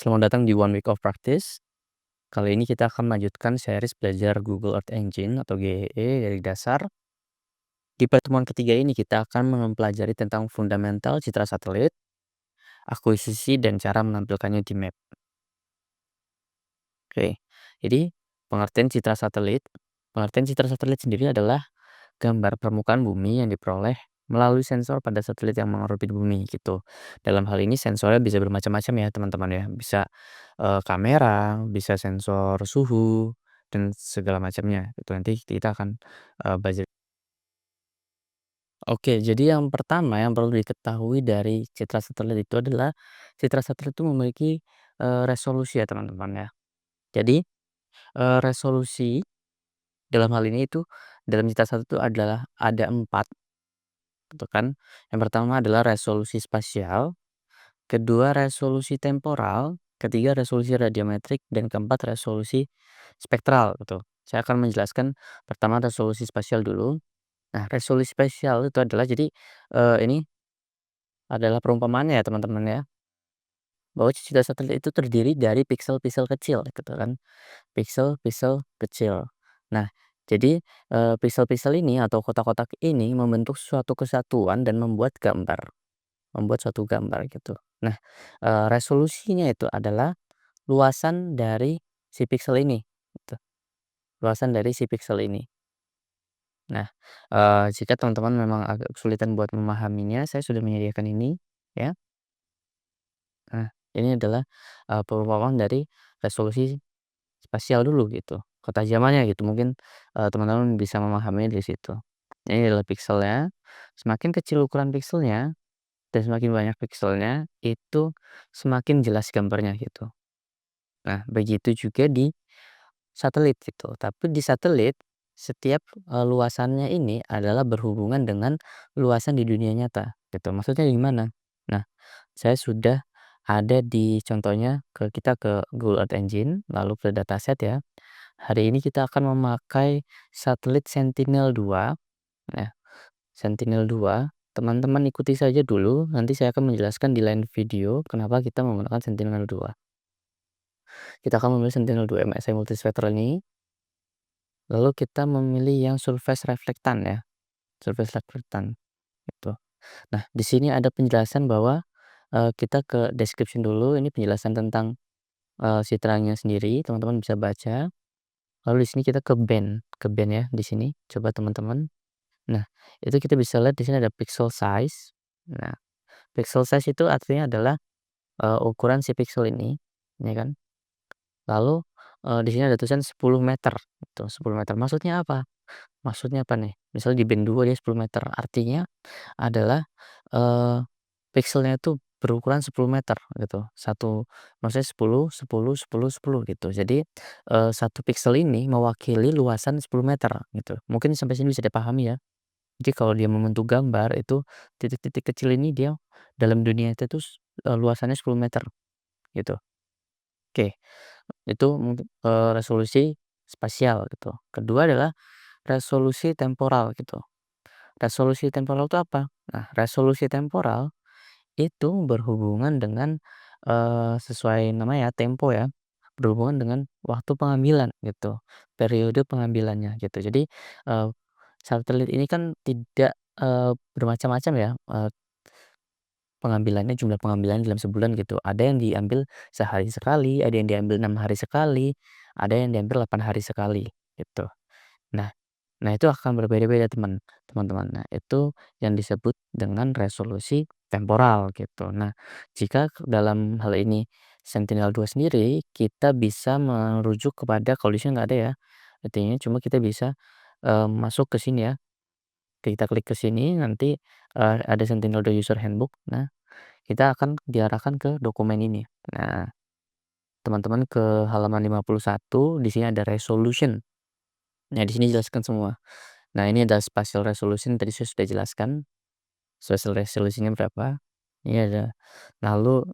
Selamat datang di One Week of Practice. Kali ini kita akan melanjutkan series belajar Google Earth Engine atau GEE dari dasar. Di pertemuan ketiga ini kita akan mempelajari tentang fundamental citra satelit, akuisisi, dan cara menampilkannya di map. Oke, jadi pengertian citra satelit. Pengertian citra satelit sendiri adalah gambar permukaan bumi yang diperoleh melalui sensor pada satelit yang mengorbit bumi gitu. Dalam hal ini sensornya bisa bermacam-macam ya teman-teman ya. Bisa kamera, bisa sensor suhu dan segala macamnya. Itu nanti kita akan belajar. Oke, jadi yang pertama yang perlu diketahui dari citra satelit itu adalah citra satelit itu memiliki resolusi ya teman-teman ya. Jadi resolusi dalam hal ini itu dalam citra satelit itu adalah ada empat gitu kan. Yang pertama adalah resolusi spasial, kedua resolusi temporal, ketiga resolusi radiometrik, dan keempat resolusi spektral gitu. Saya akan menjelaskan pertama resolusi spasial dulu. Nah, resolusi spasial itu adalah jadi ini adalah perumpamaannya ya teman-teman ya, bahwa citra satelit itu terdiri dari piksel-piksel kecil gitu kan, piksel-piksel kecil. Nah, jadi piksel-piksel ini atau kotak-kotak ini membentuk suatu kesatuan dan membuat suatu gambar gitu. Nah, resolusinya itu adalah luasan dari si piksel ini, gitu. Luasan dari si piksel ini. Nah, jika teman-teman memang agak kesulitan buat memahaminya, saya sudah menyediakan ini, ya. Nah, ini adalah, perumpamaan dari resolusi spasial dulu gitu, ketajamannya gitu, mungkin, teman-teman bisa memahaminya di situ. Ini adalah pikselnya, semakin kecil ukuran pikselnya dan semakin banyak pikselnya, itu semakin jelas gambarnya gitu. Nah, begitu juga di satelit gitu. Tapi di satelit setiap luasannya ini adalah berhubungan dengan luasan di dunia nyata gitu. Maksudnya gimana? Nah, saya sudah ada di contohnya kita ke Google Earth Engine, lalu ke dataset ya. Hari ini kita akan memakai satelit Sentinel-2. Nah, Sentinel-2, teman-teman ikuti saja dulu, nanti saya akan menjelaskan di lain video kenapa kita menggunakan Sentinel-2. Kita akan memilih Sentinel-2 MSI Multispectral ini, lalu kita memilih yang surface reflectan ya, surface reflectan gitu. Nah, di sini ada penjelasan bahwa kita ke description dulu, ini penjelasan tentang citranya sendiri, teman-teman bisa baca. Lalu di sini kita ke band ya di sini, coba teman-teman. Nah, itu kita bisa lihat di sini ada pixel size. Nah, pixel size itu artinya adalah ukuran si pixel ini, ya kan. Lalu di sini ada tulisan 10 meter, gitu, 10 meter. Maksudnya apa? Maksudnya apa nih? Misalnya di band 2 dia 10 meter, artinya adalah pikselnya itu berukuran 10 meter gitu. Maksudnya 10 10 10 10 gitu. Jadi, 1 piksel ini mewakili luasan 10 meter gitu. Mungkin sampai sini bisa dipahami ya. Jadi kalau dia membentuk gambar itu titik-titik kecil ini dia dalam dunia itu tuh luasannya 10 meter gitu. Oke, itu mungkin, resolusi spasial gitu. Kedua adalah resolusi temporal gitu. Resolusi temporal itu apa? Nah, resolusi temporal itu berhubungan dengan, sesuai namanya tempo ya, berhubungan dengan waktu pengambilan gitu, periode pengambilannya gitu. Jadi, eee, satelit ini kan tidak, bermacam-macam ya, pengambilannya, jumlah pengambilan dalam sebulan gitu. Ada yang diambil sehari sekali, ada yang diambil 6 hari sekali, ada yang diambil 8 hari sekali gitu. Nah Nah, itu akan berbeda-beda teman-teman. Nah, itu yang disebut dengan resolusi temporal gitu. Nah, jika dalam hal ini Sentinel-2 sendiri, kita bisa merujuk kepada kalau di sini nggak ada ya, artinya cuma kita bisa, masuk ke sini ya, kita klik ke sini nanti, ada Sentinel-2 User Handbook. Nah, kita akan diarahkan ke dokumen ini. Nah, teman-teman ke halaman 51, di sini ada resolution. Nah, di sini jelaskan semua. Nah, ini ada spatial resolution tadi saya sudah jelaskan, spatial resolusinya berapa. Ini ada lalu,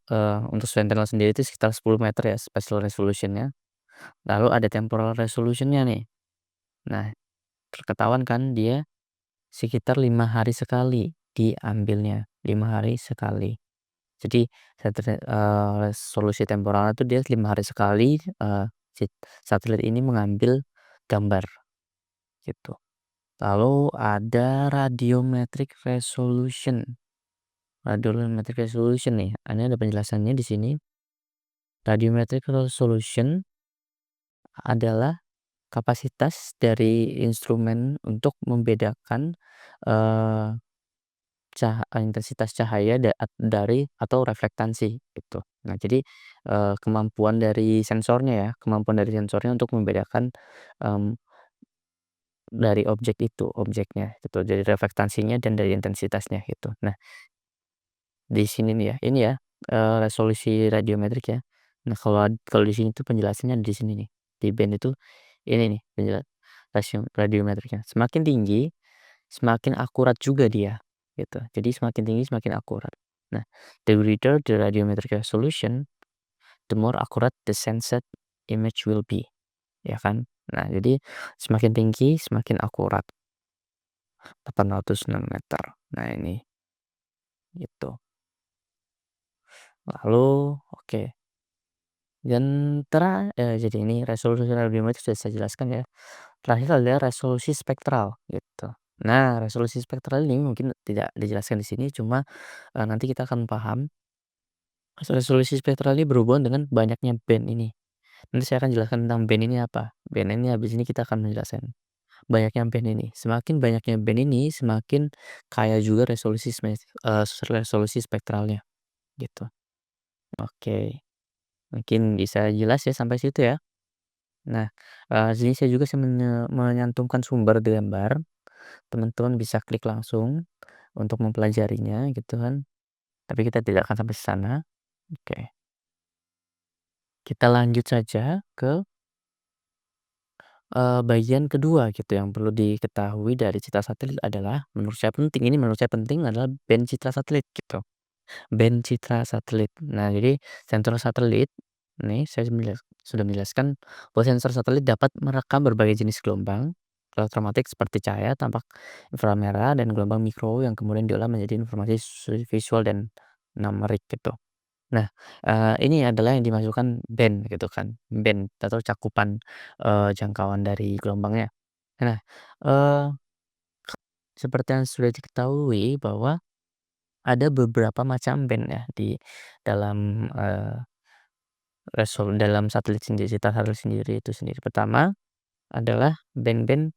untuk sentinel sendiri itu sekitar 10 meter ya spatial resolution-nya. Lalu ada temporal resolution-nya nih. Nah, ketahuan kan dia sekitar 5 hari sekali diambilnya, 5 hari sekali. Jadi resolusi temporalnya tuh dia 5 hari sekali, satelit ini mengambil gambar, gitu. Lalu ada radiometric resolution. Radiometric resolution nih, ini ada penjelasannya di sini. Radiometric resolution adalah kapasitas dari instrumen untuk membedakan, eee, intensitas cahaya dari atau reflektansi gitu. Nah jadi, kemampuan dari sensornya untuk membedakan, mmm, dari objek itu, objeknya gitu, dari reflektansinya dan dari intensitasnya gitu. Nah di sini nih ya, ini ya, resolusi radiometrik ya. Nah kalau di sini tuh penjelasannya di sini nih, di band itu ini nih radiometriknya. Semakin tinggi, semakin akurat juga dia, gitu. Jadi semakin tinggi semakin akurat. Nah, the greater the radiometric resolution, the more accurate the sensed image will be, ya kan. Nah, jadi semakin tinggi semakin akurat, 806 meter. Nah ini, gitu. Lalu oke, dan jadi ini resolusi radiometrik sudah saya jelaskan ya. Terakhir adalah resolusi spektral, gitu. Nah, resolusi spektral ini mungkin tidak dijelaskan di sini, cuma, nanti kita akan paham. Resolusi spektral ini berhubungan dengan banyaknya band ini. Nanti saya akan jelaskan tentang band ini apa. Band ini habis ini kita akan menjelaskan. Banyaknya band ini. Semakin banyaknya band ini, semakin kaya juga resolusi spektralnya, gitu. Oke, mungkin bisa jelas ya sampai situ ya. Nah, di sini saya juga menyantumkan sumber di gambar. Teman-teman bisa klik langsung untuk mempelajarinya gitu kan. Tapi kita tidak akan sampai sana. Oke, kita lanjut saja ke bagian kedua gitu yang perlu diketahui dari citra satelit adalah menurut saya penting adalah band citra satelit gitu. Band citra satelit. Nah, jadi sensor satelit nih saya sudah menjelaskan bahwa sensor satelit dapat merekam berbagai jenis gelombang elektromagnetik seperti cahaya, tampak inframerah, dan gelombang mikro yang kemudian diolah menjadi informasi visual dan numerik gitu. Nah, ini adalah yang dimasukkan band gitu kan, band atau cakupan, jangkauan dari gelombangnya. Nah, eee, seperti yang sudah diketahui bahwa ada beberapa macam band ya di dalam, dalam satelit sendiri, citra satelit sendiri itu sendiri. Pertama adalah band-band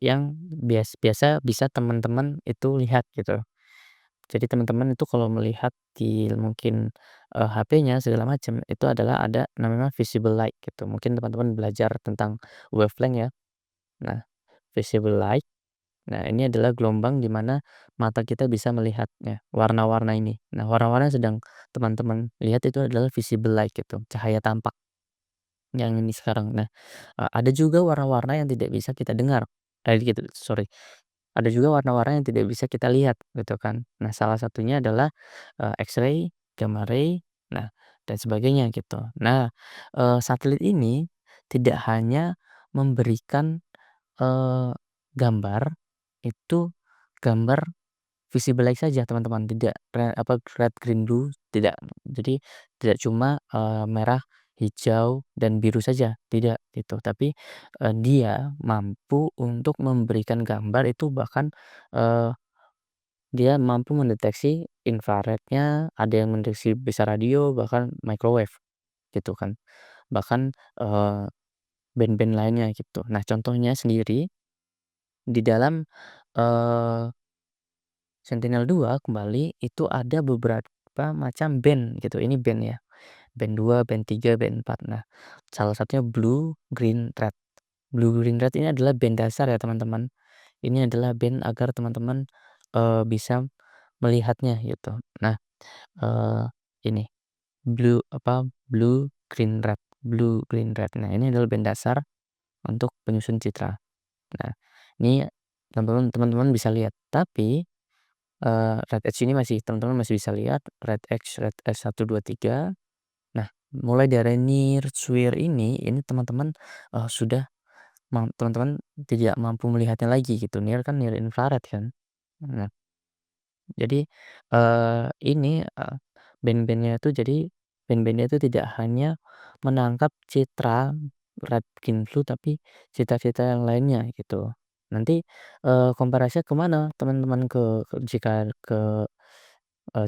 yang biasa bisa teman-teman itu lihat gitu. Jadi teman-teman itu kalau melihat di mungkin, HP-nya segala macam, itu adalah ada namanya visible light gitu. Mungkin teman-teman belajar tentang wavelength ya. Nah, visible light, nah ini adalah gelombang di mana mata kita bisa melihatnya, warna-warna ini. Nah, warna-warna yang sedang teman-teman lihat itu adalah visible light gitu, cahaya tampak yang ini sekarang. Nah, ada juga warna-warna yang tidak bisa kita dengar, gitu, sorry. Ada juga warna-warna yang tidak bisa kita lihat gitu kan. Nah, salah satunya adalah, X-ray, gamma ray, nah dan sebagainya gitu. Nah, satelit ini tidak hanya memberikan, eee, gambar, itu gambar visible light saja teman-teman, tidak red, green, blue, tidak. Jadi tidak cuma, merah, hijau, dan biru saja, tidak gitu. Tapi, dia mampu untuk memberikan gambar itu bahkan, eee, dia mampu mendeteksi infrarednya, ada yang mendeteksi bisa radio, bahkan microwave gitu kan. Bahkan, band-band lainnya gitu. Nah contohnya sendiri di dalam, eee Sentinel-2 kembali itu ada beberapa macam band gitu, ini band ya, band 2, band 3, band 4. Nah, salah satunya blue, green, red. Blue, green, red ini adalah band dasar ya teman-teman. Ini adalah band agar teman-teman, bisa melihatnya gitu. Nah, eee, ini blue, green, red, blue, green, red. Nah, ini adalah band dasar untuk penyusun citra. Nah, ini teman-teman bisa lihat, tapi Red Edge ini teman-teman masih bisa lihat Red Edge 1, 2, 3. Nah, mulai dari near, SWIR ini teman-teman, sudah teman-teman tidak mampu melihatnya lagi gitu, near kan near infrared kan. Nah, jadi, ini, band-band-nya itu jadi band-band-nya itu tidak hanya menangkap citra red, green, blue, tapi citra-citra yang lainnya gitu. Nanti, komparasinya ke mana teman-teman jika ke,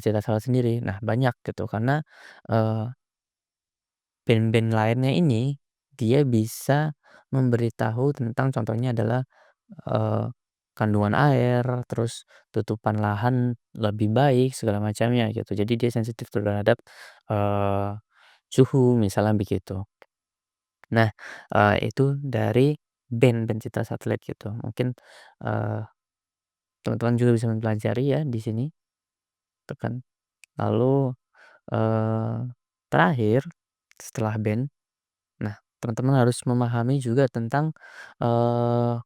citra satu sendiri? Nah banyak gitu karena, eee, band-band lainnya ini dia bisa memberitahu tentang contohnya adalah kandungan air, terus tutupan lahan lebih baik, segala macamnya gitu. Jadi dia sensitif terhadap, eee, suhu misalnya begitu. Nah, itu dari band pencipta satelit gitu. Mungkin, eee, teman-teman juga bisa mempelajari ya di sini, itu kan. Lalu, eee, terakhir setelah band, nah teman-teman harus memahami juga tentang, eee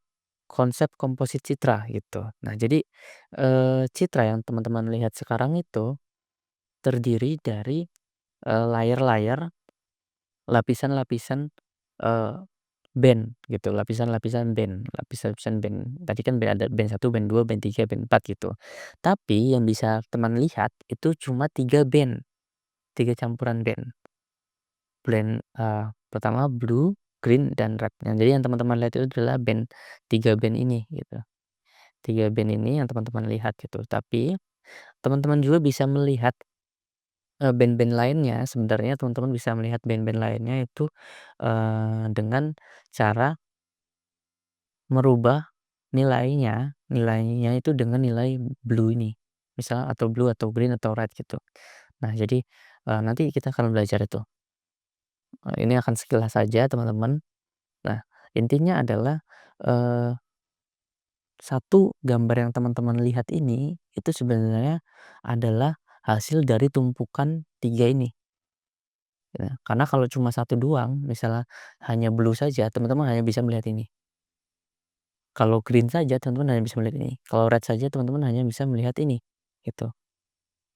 konsep komposit citra gitu. Nah jadi, citra yang teman-teman lihat sekarang itu terdiri dari, layar-layar, lapisan-lapisan, eee, band gitu, lapisan-lapisan band lapisan-lapisan band. Tadi kan ada band satu, band 2, band 3, band 4 gitu. Tapi yang bisa teman lihat itu cuma 3 band, 3 campuran band. Pertama blue, green, dan red. Nah jadi yang teman-teman lihat itu adalah band, 3 band ini gitu. 3 band ini yang teman-teman lihat gitu. Tapi teman-teman juga bisa melihat, band-band lainnya sebenarnya teman-teman bisa melihat band-band lainnya itu, dengan cara merubah nilainya itu dengan nilai blue ini. Misal atau blue atau green atau red gitu. Nah jadi, nanti kita akan belajar itu. Ini akan sekilas saja teman-teman. Nah intinya adalah, eee, satu gambar yang teman-teman lihat ini, itu sebenarnya adalah hasil dari tumpukan 3 ini, ya. Karena kalau cuma satu doang, misalnya hanya blue saja, teman-teman hanya bisa melihat ini. Kalau green saja, teman-teman hanya bisa melihat ini. Kalau red saja, teman-teman hanya bisa melihat ini, gitu.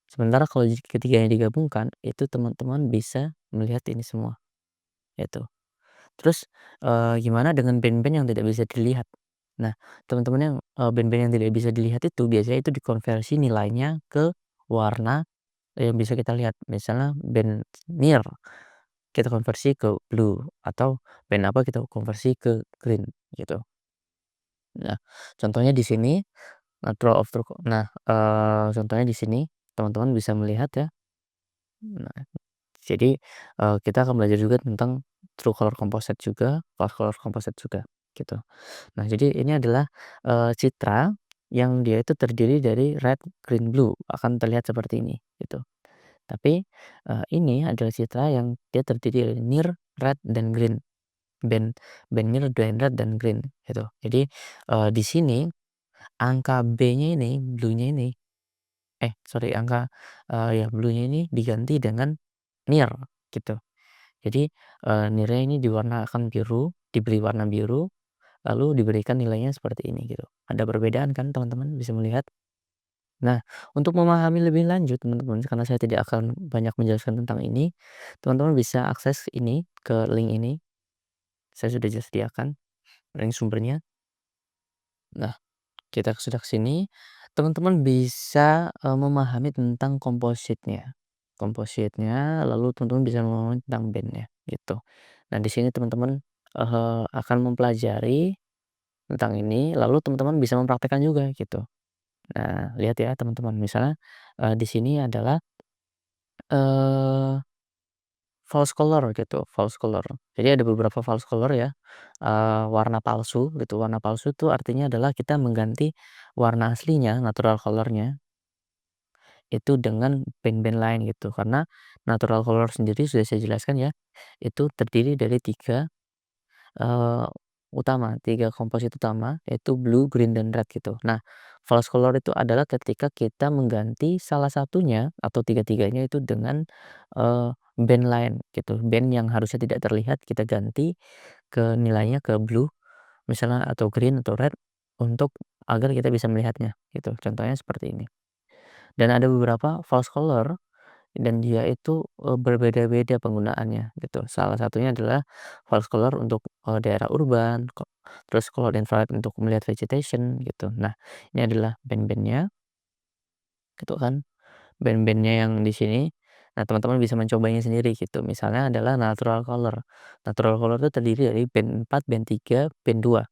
Sementara kalau ketiganya digabungkan, itu teman-teman bisa melihat ini semua, gitu. Terus, gimana dengan band-band yang tidak bisa dilihat? Nah, teman-teman yang, band-band yang tidak bisa dilihat itu biasanya itu dikonversi nilainya ke warna yang bisa kita lihat. Misalnya band near kita konversi ke blue atau band apa kita konversi ke green gitu. Nah, contohnya di sini natural of true nah, contohnya di sini teman-teman bisa melihat ya. Nah, jadi, kita akan belajar juga tentang true color composite juga, false color composite juga gitu. Nah, jadi ini adalah, citra yang dia itu terdiri dari red, green, blue, akan terlihat seperti ini gitu. Tapi, ini adalah citra yang dia terdiri dari near, red, dan green. Band band near, dan red, dan green gitu. Jadi, di sini angka B-nya ini, blue-nya ini sorry angka, ya blue-nya ini diganti dengan near gitu. Jadi, near-nya ini diwarnakan biru, diberi warna biru, lalu diberikan nilainya seperti ini gitu. Ada perbedaan kan teman-teman bisa melihat? Nah, untuk memahami lebih lanjut teman-teman, karena saya tidak akan banyak menjelaskan tentang ini, teman-teman bisa akses ini ke link ini, saya sudah sediakan link sumbernya. Nah, kita sudah ke sini, teman-teman bisa, memahami tentang kompositnya, lalu teman-teman bisa memahami tentang bandnya gitu. Nah, di sini teman-teman, akan mempelajari tentang ini, lalu teman-teman bisa mempraktekkan juga gitu. Nah, lihat ya teman-teman, misalnya, di sini adalah, eee, false color gitu, false color. Jadi ada beberapa false color ya, warna palsu gitu. Warna palsu itu artinya adalah kita mengganti warna aslinya, natural color-nya itu dengan band-band lain gitu. Karena natural color sendiri sudah saya jelaskan ya, itu terdiri dari 3 3 komposit utama yaitu blue, green, dan red gitu. Nah, false color itu adalah ketika kita mengganti salah satunya atau tiga-tiganya itu dengan, band lain gitu. Band yang harusnya tidak terlihat kita ganti ke nilainya ke blue misalnya atau green atau red untuk agar kita bisa melihatnya gitu. Contohnya seperti ini. Dan ada beberapa false color dan dia itu, berbeda-beda penggunaannya gitu. Salah satunya adalah false color untuk, daerah urban, terus kalau infrared untuk melihat vegetation gitu. Nah, ini adalah band-bandnya gitu kan, band-bandnya yang di sini. Nah, teman-teman bisa mencobanya sendiri gitu. Misalnya adalah natural color. Natural color itu terdiri dari band 4, band 3, band 2.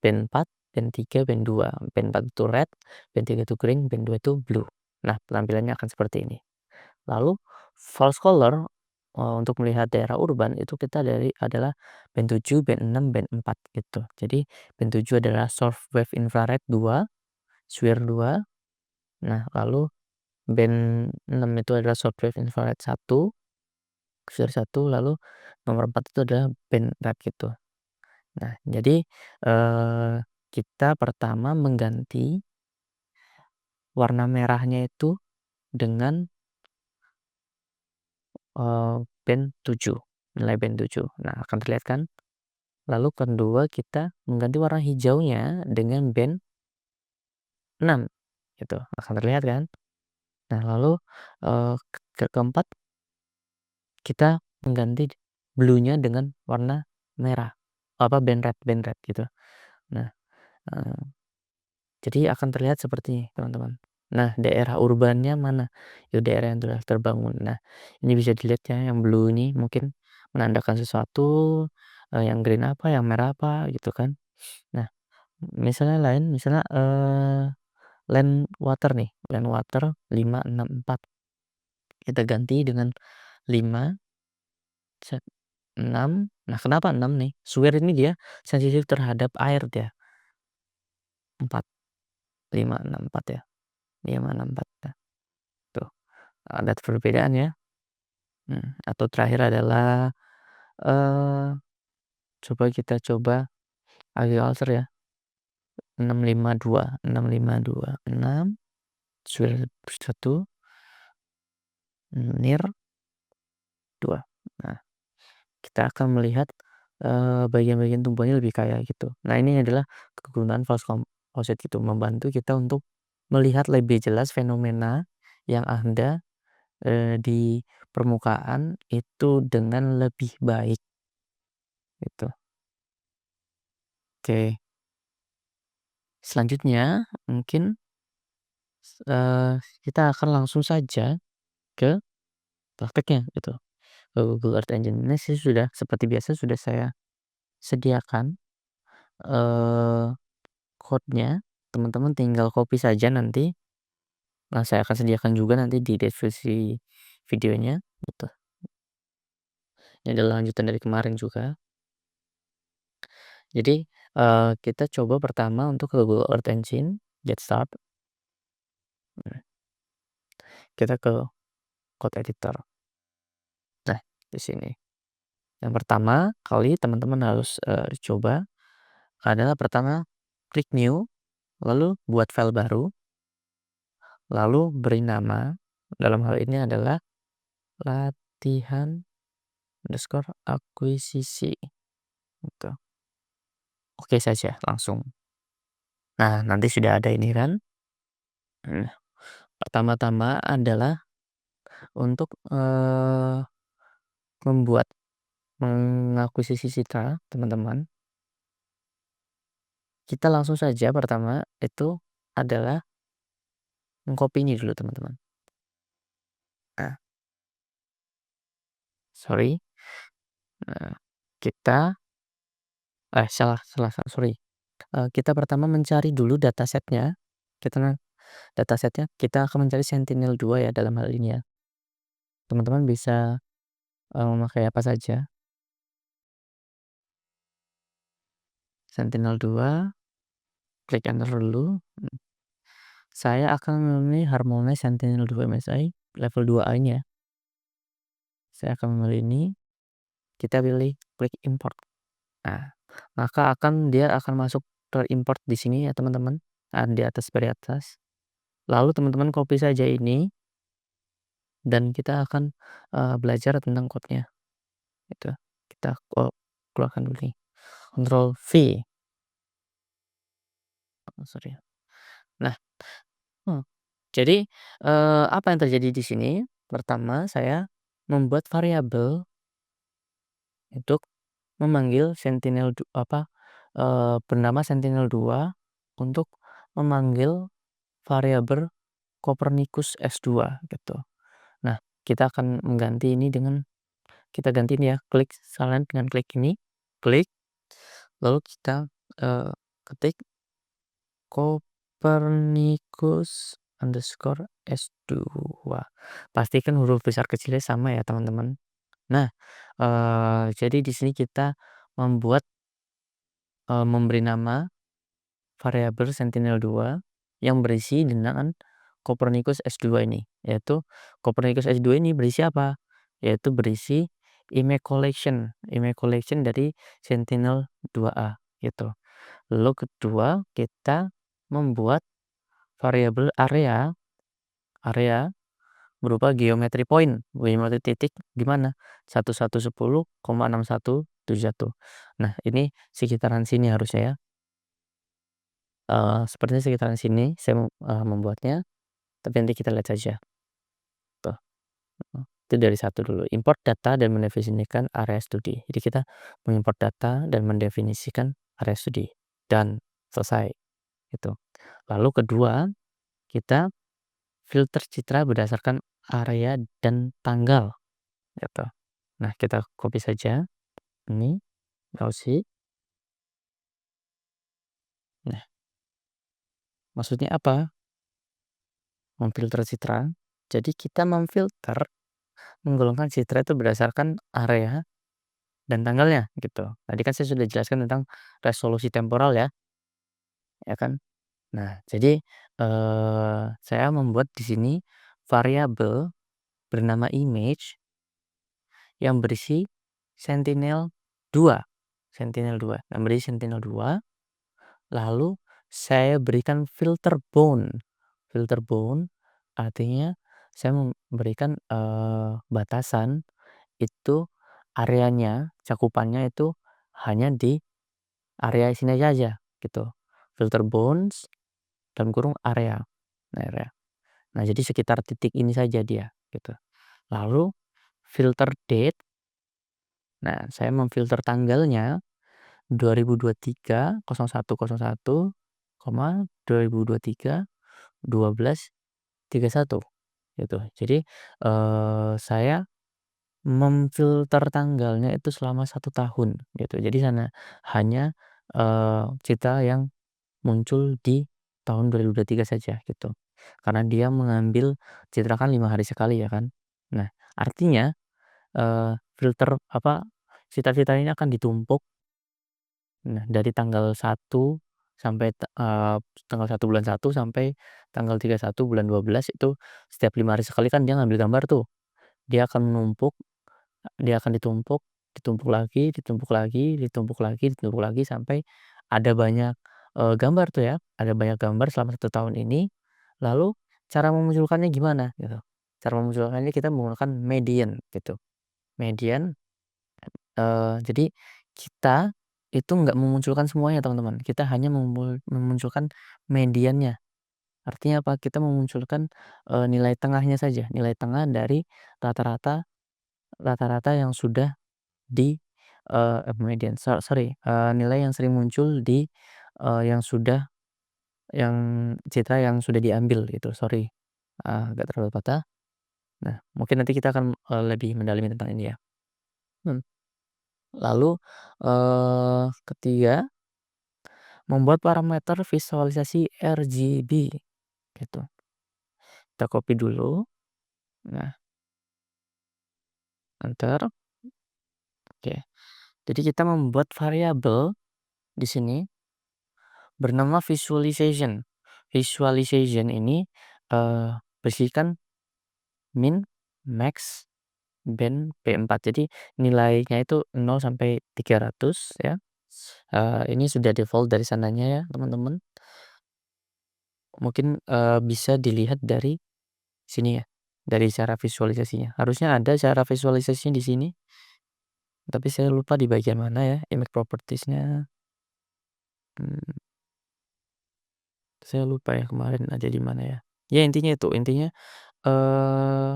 Band 4, band 3, band 2. Band 4 itu red, band 3 itu green, band 2 itu blue. Nah, penampilannya akan seperti ini. Lalu false color, untuk melihat daerah urban itu kita adalah band 7, band 6, band 4 gitu. Jadi band 7 adalah short wave infrared 2, SWIR 2. Nah, lalu band 6 itu adalah short wave infrared 1, SWIR 1, lalu nomor 4 itu adalah band red gitu. Nah, jadi, kita pertama mengganti warna merahnya itu dengan, band 7, nilai band 7. Nah, akan terlihat kan? Lalu kedua kita mengganti warna hijaunya dengan band 6 gitu, akan terlihat kan? Nah, lalu, keempat kita mengganti blue-nya dengan warna merah, band red gitu. Nah, eee, jadi akan terlihat seperti ini teman-teman. Nah, daerah urbannya mana? Ya daerah yang sudah terbangun. Nah, ini bisa dilihat ya, yang blue ini mungkin menandakan sesuatu, yang green apa, yang merah apa gitu kan. Nah, misalnya, land water nih, land water 5, 6, 4. Kita ganti dengan 5, 6. Nah, kenapa 6 nih? Suwir ini dia sensitif terhadap air dia. 4, 5, 6, 4 ya. 5, 6, 4 ya. Tuh, ada perbedaan ya. Atau terakhir adalah, eee, coba agriculture ya. 652, 652, 6, suwir 1, near 2. Nah, kita akan melihat, bagian-bagian tumbuhannya lebih kaya gitu. Nah, ini adalah kegunaan false composite gitu, membantu kita untuk melihat lebih jelas fenomena yang ada, di permukaan itu dengan lebih baik gitu. Oke, selanjutnya mungkin, kita akan langsung saja ke prakteknya gitu. Google Earth Engine ini sih sudah seperti biasa sudah saya sediakan, eee, code-nya, teman-teman tinggal copy saja nanti. Nah, saya akan sediakan juga nanti di deskripsi videonya gitu. Ini adalah lanjutan dari kemarin juga. Jadi, kita coba pertama untuk ke Google Earth Engine, get start. Nah, kita ke code editor. Nah, di sini. Yang pertama kali teman-teman harus, coba adalah pertama klik new, lalu buat file baru, lalu beri nama, dalam hal ini adalah latihan underscore akuisisi gitu. Oke saja langsung. Nah, nanti sudah ada ini kan. Nah, pertama-tama adalah untuk, membuat mengakuisisi Citra, teman-teman, kita langsung saja pertama itu adalah mengcopy ini dulu, teman-teman. Nah, sorry, nah, kita sorry, kita pertama mencari dulu datasetnya, kita akan mencari Sentinel-2 ya dalam hal ini ya. Teman-teman bisa, memakai apa saja, Sentinel-2, klik enter dulu. Saya akan memilih Harmonize Sentinel-2 MSI level 2A-nya. Saya akan memilih ini, kita pilih klik import. Nah, maka dia akan masuk terimport di sini ya teman-teman, di bari atas. Lalu teman-teman copy saja ini dan kita akan, belajar tentang code-nya, gitu. Kita keluarkan dulu nih, Ctrl V, oh sorry. Nah, jadi, apa yang terjadi di sini, pertama saya membuat variabel untuk memanggil bernama Sentinel-2 untuk memanggil variabel Copernicus S2 gitu. Nah, kita akan mengganti ini dengan kita ganti ini ya, klik kalian dengan klik ini, klik, lalu kita, ketik Copernicus underscore S2. Pastikan huruf besar kecilnya sama ya, teman-teman. Nah, jadi di sini kita membuat, memberi nama variabel Sentinel-2 yang berisi dengan Copernicus S2 ini, yaitu Copernicus S2 ini berisi apa? Yaitu berisi image collection dari Sentinel-2A gitu. Lalu kedua, kita membuat variabel area berupa geometry point, geometry titik di mana? 1110,6171. Nah, ini sekitaran sini harusnya ya. Sepertinya sekitaran sini saya membuatnya, tapi nanti kita lihat saja. Tuh, itu dari satu dulu, import data dan mendefinisikan area studi. Jadi kita mengimport data dan mendefinisikan area studi, dan selesai, gitu. Lalu kedua, kita filter citra berdasarkan area dan tanggal, gitu. Nah, kita copy saja ini, browse. Nah, maksudnya apa? Memfilter citra. Jadi kita memfilter, menggolongkan citra itu berdasarkan area dan tanggalnya, gitu. Tadi kan saya sudah jelaskan tentang resolusi temporal ya, ya kan? Nah, jadi, saya membuat di sini variabel bernama image yang berisi Sentinel-2, Sentinel-2, yang berisi Sentinel-2, lalu saya berikan filter bound. Filter bound artinya saya memberikan, batasan itu areanya, cakupannya itu hanya di area sini aja gitu. Filter bounds dalam kurung area. Nah, area. Nah, jadi sekitar titik ini saja dia gitu. Lalu filter date. Nah, saya memfilter tanggalnya 2023 0101, 2023 1231 gitu. Jadi, saya memfilter tanggalnya itu selama 1 tahun gitu. Jadi sana hanya, citra yang muncul di tahun 2023 saja gitu. Karena dia mengambil citra kan 5 hari sekali ya kan. Nah, artinya, filter apa, citra-citra ini akan ditumpuk. Nah, dari tanggal 1 sampai tanggal 1 bulan 1 sampai tanggal 31 bulan 12 itu setiap 5 hari sekali kan dia ngambil gambar tuh. Dia akan menumpuk, dia akan ditumpuk, ditumpuk lagi, ditumpuk lagi, ditumpuk lagi, ditumpuk lagi sampai ada banyak, gambar tuh ya, ada banyak gambar selama 1 tahun ini. Lalu cara memunculkannya gimana gitu. Cara memunculkannya kita menggunakan median gitu. Median, jadi kita itu nggak memunculkan semuanya teman-teman, kita hanya memunculkan mediannya. Artinya apa? Kita memunculkan, nilai tengahnya saja, nilai tengah dari rata-rata rata-rata yang sudah di, median, sorry, nilai yang sering muncul di, yang sudah yang citra yang sudah diambil itu, sorry, agak terlalu patah. Nah, mungkin nanti kita akan, lebih mendalami tentang ini ya. Hmm, lalu, ketiga, membuat parameter visualisasi RGB gitu. Kita copy dulu. Nah, enter. Oke. Jadi kita membuat variabel di sini bernama visualization. Visualization ini, berisikan min, max, band, P4. Jadi nilainya itu 0 sampai 300 ya. Ini sudah default dari sananya ya, teman-teman. Mungkin, bisa dilihat dari sini ya, dari cara visualisasinya. Harusnya ada cara visualisasinya di sini, tapi saya lupa di bagian mana ya, image properties-nya. Mmm, saya lupa ya kemarin ada di mana ya. Ya intinya itu, intinya, eee,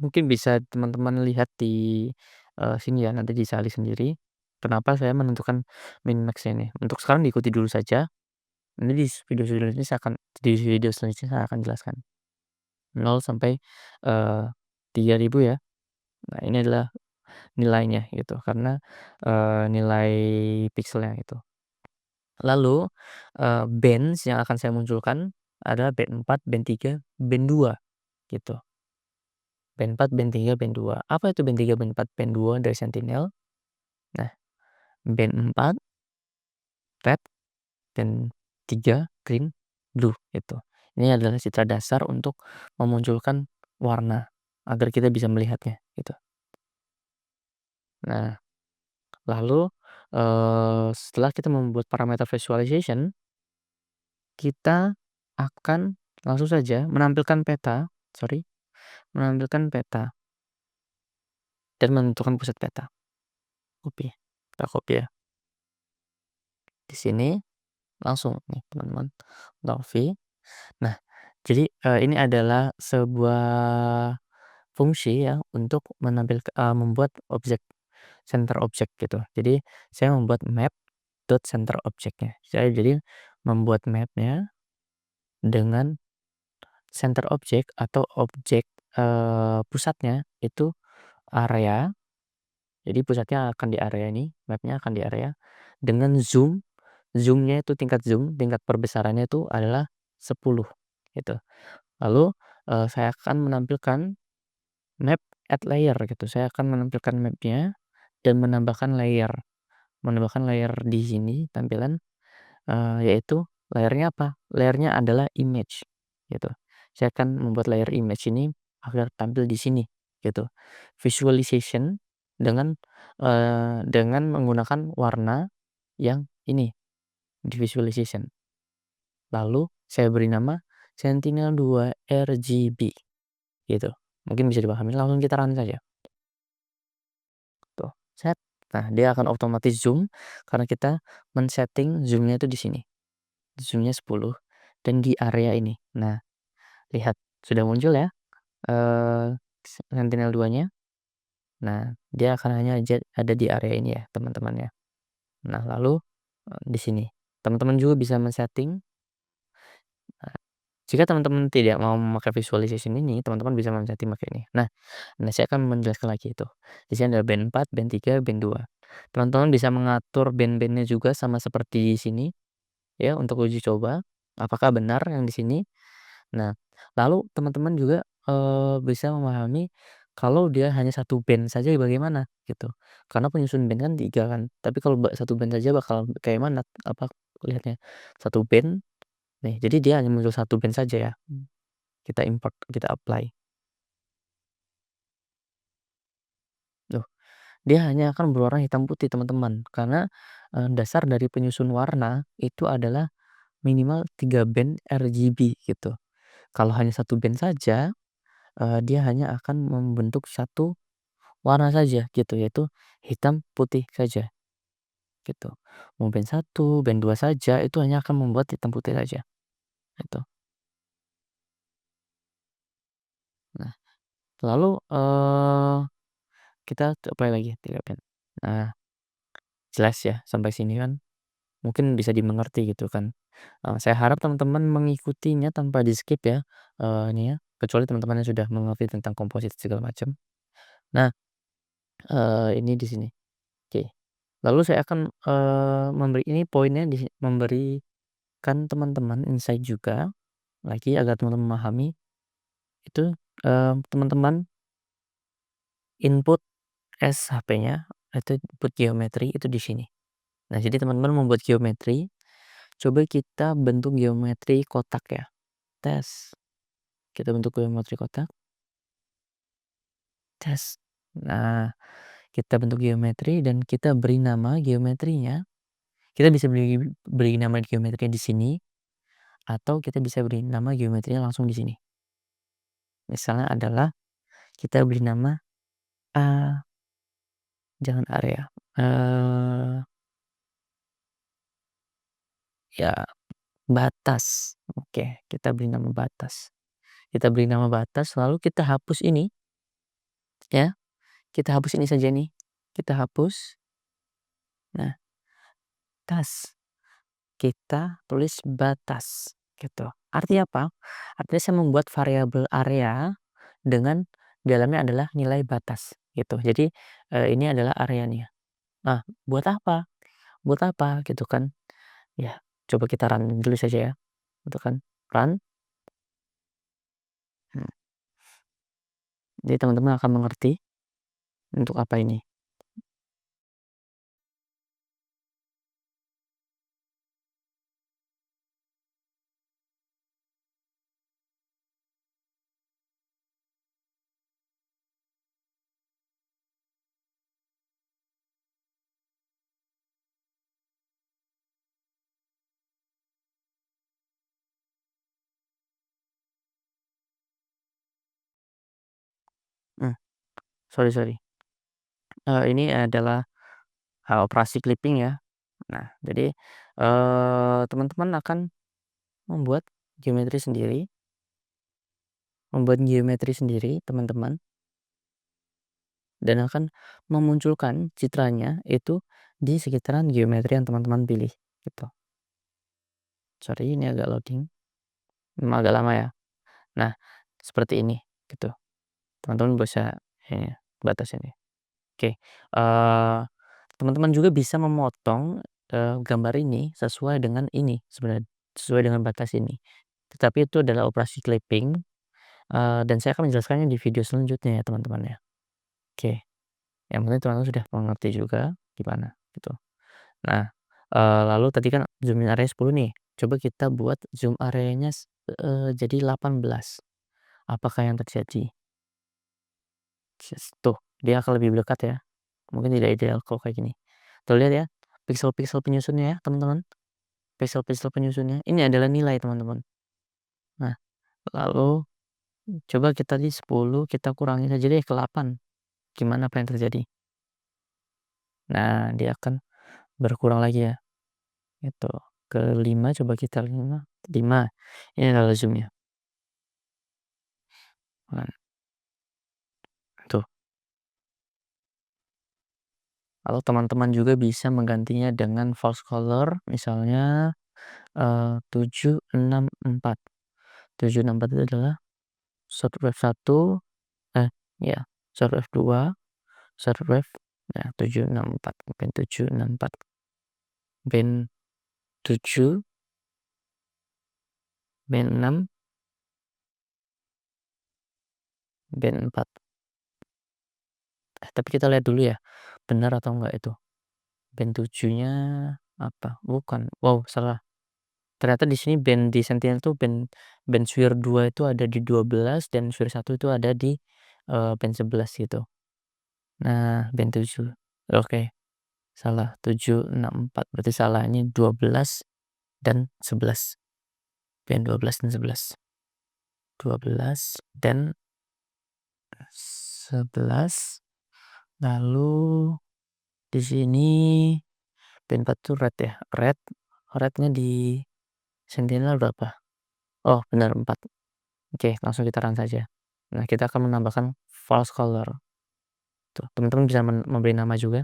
mungkin bisa teman-teman lihat di, sini ya, nanti dicari sendiri, kenapa saya menentukan min max ini. Untuk sekarang diikuti dulu saja. Ini di video selanjutnya saya akan jelaskan. 0 sampai, eee, 3.000 ya. Nah, ini adalah nilainya gitu, karena, nilai pikselnya gitu. Lalu, bands yang akan saya munculkan adalah band 4, band 3, band 2 gitu. Band 4, band 3, band 2. Apa itu band 3, band 4, band 2 dari Sentinel? Nah, band 4 red, band 3 green, blue gitu. Ini adalah citra dasar untuk memunculkan warna agar kita bisa melihatnya gitu. Nah, lalu, setelah kita membuat parameter visualization, kita akan langsung saja menampilkan peta dan menentukan pusat peta. Copy, kita copy ya. Di sini langsung nih teman-teman, Ctrl V. Nah, jadi, ini adalah sebuah fungsi ya untuk membuat center object gitu. Jadi saya membuat map dot center object-nya. Saya jadi membuat map-nya dengan center object atau objek, pusatnya itu area. Jadi pusatnya akan di area ini, map-nya akan di area dengan zoom-nya itu tingkat perbesarannya itu adalah 10 gitu. Lalu, saya akan menampilkan map add layer gitu. Saya akan menampilkan map-nya dan menambahkan layer di sini tampilan, yaitu layernya apa? Layernya adalah image gitu. Saya akan membuat layer image ini agar tampil di sini gitu. Visualization dengan menggunakan warna yang ini di visualization. Lalu saya beri nama Sentinel-2 RGB gitu. Mungkin bisa dipahami, langsung kita run saja. Tuh, set. Nah, dia akan otomatis zoom karena kita men-setting zoom-nya itu di sini. Zoom-nya 10 dan di area ini. Nah, lihat sudah muncul ya, Sentinel-2-nya. Nah, dia akan hanya ada di area ini ya, teman-teman ya. Nah, lalu, di sini teman-teman juga bisa men-setting. Jika teman-teman tidak mau memakai visualization ini, teman-teman bisa men-setting pakai ini. Nah, saya akan menjelaskan lagi itu. Di sini ada band 4, band 3, band 2. Teman-teman bisa mengatur band-bandnya juga sama seperti di sini ya untuk uji coba apakah benar yang di sini. Nah, lalu teman-teman juga, bisa memahami kalau dia hanya satu band saja bagaimana gitu. Karena penyusun band kan 3 kan, tapi kalau satu band saja bakal kayak mana apa lihatnya. Satu band nih, jadi dia hanya muncul satu band saja ya. Kita import, kita apply. Loh, dia hanya akan berwarna hitam putih teman-teman, karena, dasar dari penyusun warna itu adalah minimal 3 band RGB gitu. Kalau hanya satu band saja, dia hanya akan membentuk satu warna saja gitu, yaitu hitam putih saja gitu. Mau band 1 band 2 saja itu hanya akan membuat hitam putih saja, gitu. Nah, lalu, kita apply lagi 3 band. Nah, jelas ya sampai sini kan mungkin bisa dimengerti gitu kan. Saya harap teman-teman mengikutinya tanpa di-skip ya, ini ya, kecuali teman-teman yang sudah mengerti tentang komposisi segala macam. Nah, ini di sini. Oke. Lalu saya akan, memberi ini poinnya memberikan teman-teman insight juga lagi agar teman-teman memahami itu, teman-teman input SHP-nya itu input geometri itu di sini. Nah, jadi teman-teman membuat geometri, coba kita bentuk geometri kotak ya. Tes. Kita bentuk geometri kotak, tes. Nah, kita bentuk geometri dan kita beri nama geometrinya. Kita bisa beri nama geometrinya di sini atau kita bisa beri nama geometrinya langsung di sini. Misalnya adalah kita beri nama A, jangan area, ya batas. Oke, kita beri nama batas. Kita beri nama batas lalu kita hapus ini ya, kita hapus ini saja nih. Kita hapus. Nah, tas. kita tulis batas, gitu. Artinya apa? Artinya saya membuat variabel area dengan di dalamnya adalah nilai batas, gitu. Jadi, ini adalah areanya. Nah, buat apa? Buat apa? Gitu kan. Ya, coba kita run dulu saja ya, gitu kan. Run, mhm, jadi teman-teman akan mengerti untuk apa ini. Mmm, sorry sorry, ini adalah, operasi clipping ya. Nah, jadi, teman-teman akan membuat geometri sendiri teman-teman, dan akan memunculkan citranya itu di sekitaran geometri yang teman-teman pilih, gitu. Sorry ini agak loading, agak lama ya. Nah, seperti ini, gitu. Teman-teman bisa ini, batas ini. Oke, teman-teman juga bisa memotong, gambar ini sesuai dengan ini sebenarnya, sesuai dengan batas ini. Tetapi itu adalah operasi clipping, dan saya akan menjelaskannya di video selanjutnya ya teman-teman ya. Oke, yang penting teman-teman sudah mengerti juga gimana, gitu. Nah, lalu tadi kan zoom in area 10 nih, coba kita buat zoom areanya jadi 18. Apakah yang terjadi? Tuh, dia akan lebih dekat ya. Mungkin tidak ideal kalau kayak gini. Tuh lihat ya, piksel-piksel penyusunnya ya teman-teman, piksel-piksel penyusunnya, ini adalah nilai teman-teman. Nah, lalu coba kita di 10 kita kurangi saja deh ke 8, gimana apa yang terjadi? Nah, dia akan berkurang lagi ya, itu. Ke 5 coba kita 5, ini adalah zoom-nya. Nah, tuh. Lalu teman-teman juga bisa menggantinya dengan false color, misalnya, 764. 764 itu adalah shortwave 1, ya, shortwave 2, shortwave, nah 764, band 764, band 7, band 6, band 4. Tapi kita lihat dulu ya, benar atau enggak itu. Band 7-nya apa? Bukan. Wow, salah. Ternyata di sini band di Sentinel tuh band Swir 2 itu ada di 12 dan Swir 1 itu ada di, band 11 gitu. Nah, band 7. Oke, salah 764 berarti salah, ini 12 dan 11. Band 12 dan 11. 12 dan 11, lalu di sini band 4 tuh red ya, rednya di Sentinel berapa? Oh benar 4. Oke, langsung kita run saja. Nah, kita akan menambahkan false color. Tuh, teman-teman bisa memberi nama juga.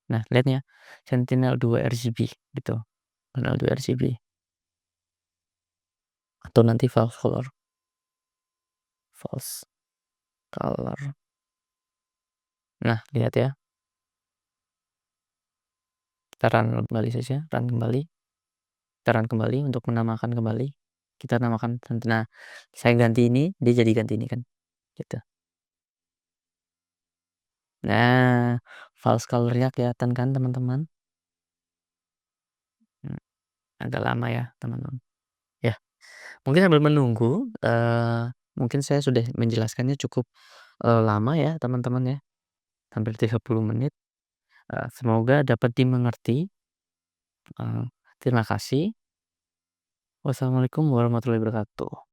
Nah, lihat ya, Sentinel 2 RGB gitu. Sentinel 2 RGB atau nanti false color. False color. Nah, lihat ya. Kita run kembali saja, run kembali. Kita run kembali untuk menamakan kembali. Kita namakan nah, saya ganti ini, dia jadi ganti ini kan, gitu. Nah, false color-nya kelihatan kan teman-teman? Mmm, agak lama ya teman-teman. Ya, mungkin sambil menunggu, mungkin saya sudah menjelaskannya cukup, lama ya teman-teman ya, hampir 30 menit, semoga dapat dimengerti, eee, terima kasih. Wassalamualaikum warahmatullahi wabarakatuh.